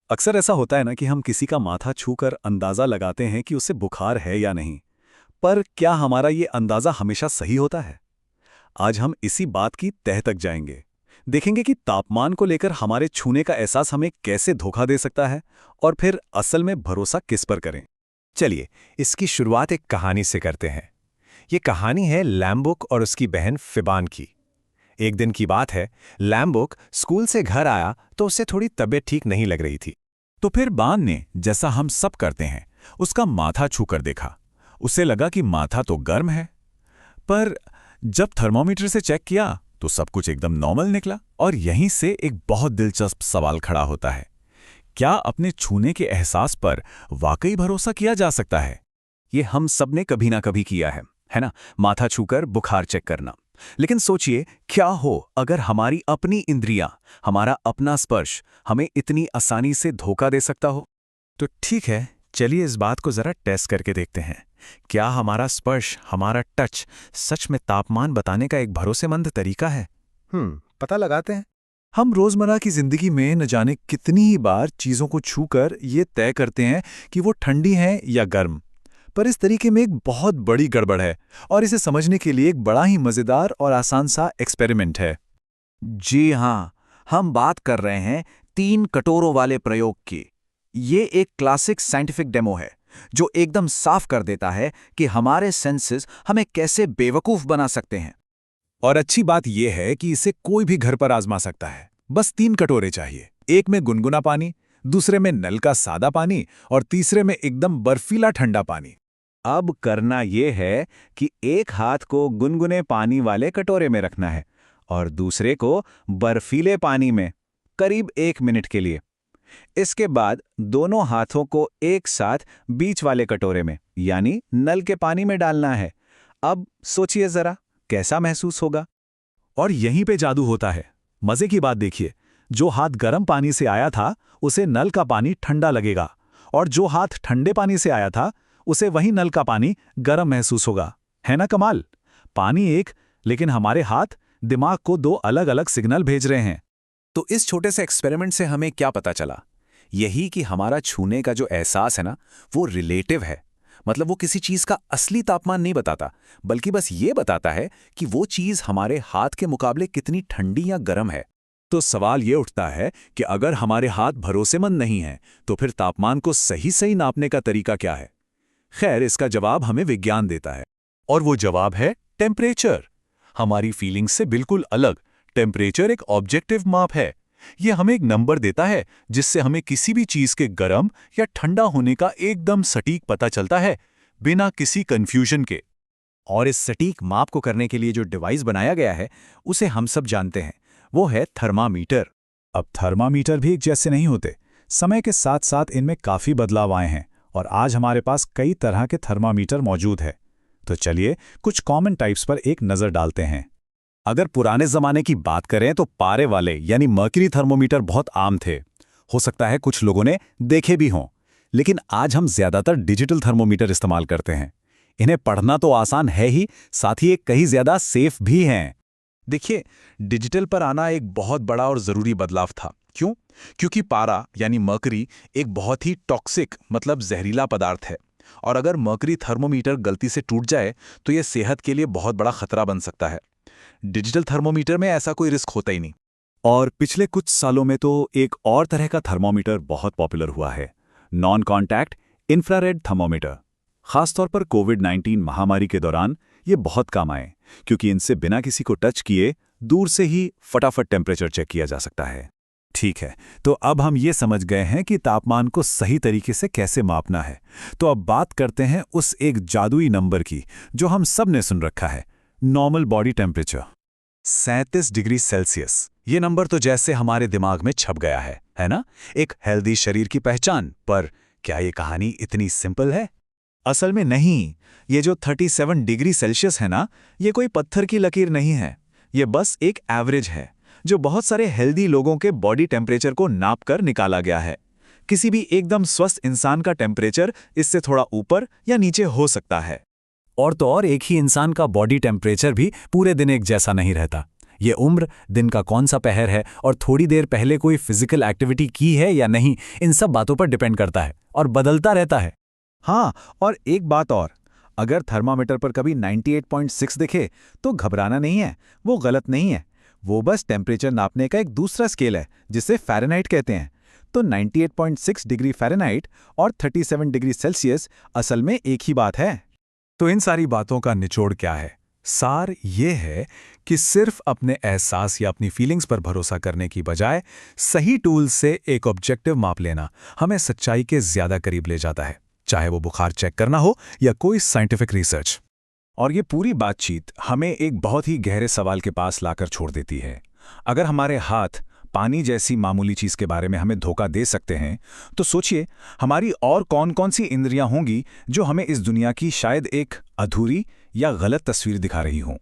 अक्सर ऐसा होता है ना कि हम किसी का माथा छूकर अंदाजा लगाते हैं कि उसे बुखार है या नहीं। पर क्या हमारा ये अंदाजा हमेशा सही होता है? आज हम इसी बात की तह तक जाएंगे। देखेंगे कि तापमान को लेकर हमारे छूने का एहसास हमें कैसे धोखा दे सकता है, और फिर असल में भरोसा किस पर करें। चलिए, इसकी शुरुआत एक कहानी से करते हैं। ये कहानी है लैम्बुक और उसकी बहन फिबान की। एक दिन की बात है, लैम्बुक स्कूल से घर आया तो उसे थोड़ी तबीयत ठीक नहीं लग रही थी। तो फिर बान ने, जैसा हम सब करते हैं, उसका माथा छूकर देखा। उसे लगा कि माथा तो गर्म है, पर जब थर्मोमीटर से चेक किया तो सब कुछ एकदम नॉर्मल निकला। और यहीं से एक बहुत दिलचस्प सवाल खड़ा होता है, क्या अपने छूने के एहसास पर वाकई भरोसा किया जा सकता है? ये हम सब ने कभी ना कभी किया है ना? माथा छूकर बुखार चेक करना। लेकिन सोचिए, क्या हो अगर हमारी अपनी इंद्रियां, हमारा अपना स्पर्श हमें इतनी आसानी से धोखा दे सकता हो? तो ठीक है, चलिए इस बात को जरा टेस्ट करके देखते हैं। क्या हमारा स्पर्श, हमारा टच सच में तापमान बताने का एक भरोसेमंद तरीका है? पता लगाते हैं। हम रोजमर्रा की जिंदगी में न जाने कितनी ही बार चीजों को छूकर ये तय करते हैं कि वो ठंडी हैं या गर्म। पर इस तरीके में एक बहुत बड़ी गड़बड़ है, और इसे समझने के लिए एक बड़ा ही मजेदार और आसान सा एक्सपेरिमेंट है। जी हाँ, हम बात कर रहे हैं 3 कटोरों वाले प्रयोग की। ये एक क्लासिक साइंटिफिक डेमो है जो एकदम साफ कर देता है कि हमारे सेंसेस हमें कैसे बेवकूफ बना सकते हैं। और अच्छी बात यह है कि इसे कोई भी घर पर आजमा सकता है। बस 3 कटोरे चाहिए, एक में गुनगुना पानी, दूसरे में नल का सादा पानी, और तीसरे में एकदम बर्फीला ठंडा पानी। अब करना ये है कि एक हाथ को गुनगुने पानी वाले कटोरे में रखना है और दूसरे को बर्फीले पानी में, करीब 1 मिनट के लिए। इसके बाद दोनों हाथों को एक साथ बीच वाले कटोरे में, यानी नल के पानी में डालना है। अब सोचिए जरा, कैसा महसूस होगा? और यहीं पे जादू होता है। मजे की बात देखिए, जो हाथ गर्म पानी से आया था उसे नल का पानी ठंडा लगेगा, और जो हाथ ठंडे पानी से आया था उसे वही नल का पानी गर्म महसूस होगा। है ना कमाल? पानी एक, लेकिन हमारे हाथ दिमाग को 2 अलग अलग सिग्नल भेज रहे हैं। तो इस छोटे से एक्सपेरिमेंट से हमें क्या पता चला? यही कि हमारा छूने का जो एहसास है ना, वो रिलेटिव है। मतलब वो किसी चीज का असली तापमान नहीं बताता, बल्कि बस ये बताता है कि वो चीज हमारे हाथ के मुकाबले कितनी ठंडी या गर्म है। तो सवाल ये उठता है कि अगर हमारे हाथ भरोसेमंद नहीं हैं, तो फिर तापमान को सही सही नापने का तरीका क्या है? खैर, इसका जवाब हमें विज्ञान देता है, और वो जवाब है टेम्परेचर। हमारी फीलिंग से बिल्कुल अलग, टेम्परेचर एक ऑब्जेक्टिव माप है। ये हमें एक नंबर देता है जिससे हमें किसी भी चीज के गर्म या ठंडा होने का एकदम सटीक पता चलता है, बिना किसी कंफ्यूजन के। और इस सटीक माप को करने के लिए जो डिवाइस बनाया गया है उसे हम सब जानते हैं, वो है थर्मामीटर। अब थर्मामीटर भी एक जैसे नहीं होते। समय के साथ साथ इनमें काफी बदलाव आए हैं, और आज हमारे पास कई तरह के थर्मामीटर मौजूद है। तो चलिए कुछ कॉमन टाइप्स पर एक नजर डालते हैं। अगर पुराने जमाने की बात करें तो पारे वाले यानी मर्क्यूरी थर्मोमीटर बहुत आम थे। हो सकता है कुछ लोगों ने देखे भी हों। लेकिन आज हम ज्यादातर डिजिटल थर्मोमीटर इस्तेमाल करते हैं। इन्हें पढ़ना तो आसान है ही, साथ ही ये कहीं ज्यादा सेफ भी हैं। देखिए, डिजिटल पर आना एक बहुत बड़ा और ज़रूरी बदलाव था। क्यों? क्योंकि पारा यानी मर्करी एक बहुत ही टॉक्सिक, मतलब जहरीला पदार्थ है, और अगर मर्करी थर्मोमीटर गलती से टूट जाए तो यह सेहत के लिए बहुत बड़ा खतरा बन सकता है। डिजिटल थर्मोमीटर में ऐसा कोई रिस्क होता ही नहीं। और पिछले कुछ सालों में तो एक और तरह का थर्मोमीटर बहुत पॉपुलर हुआ है, नॉन कॉन्टैक्ट इंफ्रारेड थर्मोमीटर। खासतौर पर कोविड-19 महामारी के दौरान ये बहुत काम आए, क्योंकि इनसे बिना किसी को टच किए दूर से ही फटाफट टेम्परेचर चेक किया जा सकता है। ठीक है, तो अब हम ये समझ गए हैं कि तापमान को सही तरीके से कैसे मापना है। तो अब बात करते हैं उस एक जादुई नंबर की जो हम सब ने सुन रखा है, normal body temperature. 37 degree Celsius. ये नंबर तो जैसे हमारे दिमाग में छप गया है ना? एक हेल्दी शरीर की पहचान। पर क्या ये कहानी इतनी सिंपल है? असल में नहीं। ये जो 37 डिग्री सेल्सियस है ना, ये कोई पत्थर की लकीर नहीं है। ये बस एक एवरेज है जो बहुत सारे हेल्दी लोगों के बॉडी टेम्परेचर को नापकर निकाला गया है। किसी भी एकदम स्वस्थ इंसान का टेम्परेचर इससे थोड़ा ऊपर या नीचे हो सकता है। और तो और एक ही इंसान का बॉडी टेम्परेचर भी पूरे दिन एक जैसा नहीं रहता। ये उम्र, दिन का कौन सा पहर है और थोड़ी देर पहले कोई फिजिकल एक्टिविटी की है या नहीं, इन सब बातों पर डिपेंड करता है और बदलता रहता है। हाँ, और एक बात और, अगर थर्मामीटर पर कभी 98.6 दिखे तो घबराना नहीं है, वो गलत नहीं है। वो बस टेम्परेचर नापने का एक दूसरा स्केल है जिसे फ़ारेनहाइट कहते हैं। तो 98.6 डिग्री फ़ारेनहाइट और 37 डिग्री सेल्सियस असल में एक ही बात है। तो इन सारी बातों का निचोड़ क्या है? सार ये है कि सिर्फ अपने एहसास या अपनी फीलिंग्स पर भरोसा करने की बजाय सही टूल से एक ऑब्जेक्टिव माप लेना हमें सच्चाई के ज्यादा करीब ले जाता है, चाहे वो बुखार चेक करना हो या कोई साइंटिफिक रिसर्च। और ये पूरी बातचीत हमें एक बहुत ही गहरे सवाल के पास लाकर छोड़ देती है। अगर हमारे हाथ पानी जैसी मामूली चीज के बारे में हमें धोखा दे सकते हैं, तो सोचिए हमारी और कौन-कौन सी इंद्रियां होंगी जो हमें इस दुनिया की शायद एक अधूरी या गलत तस्वीर दिखा रही हों।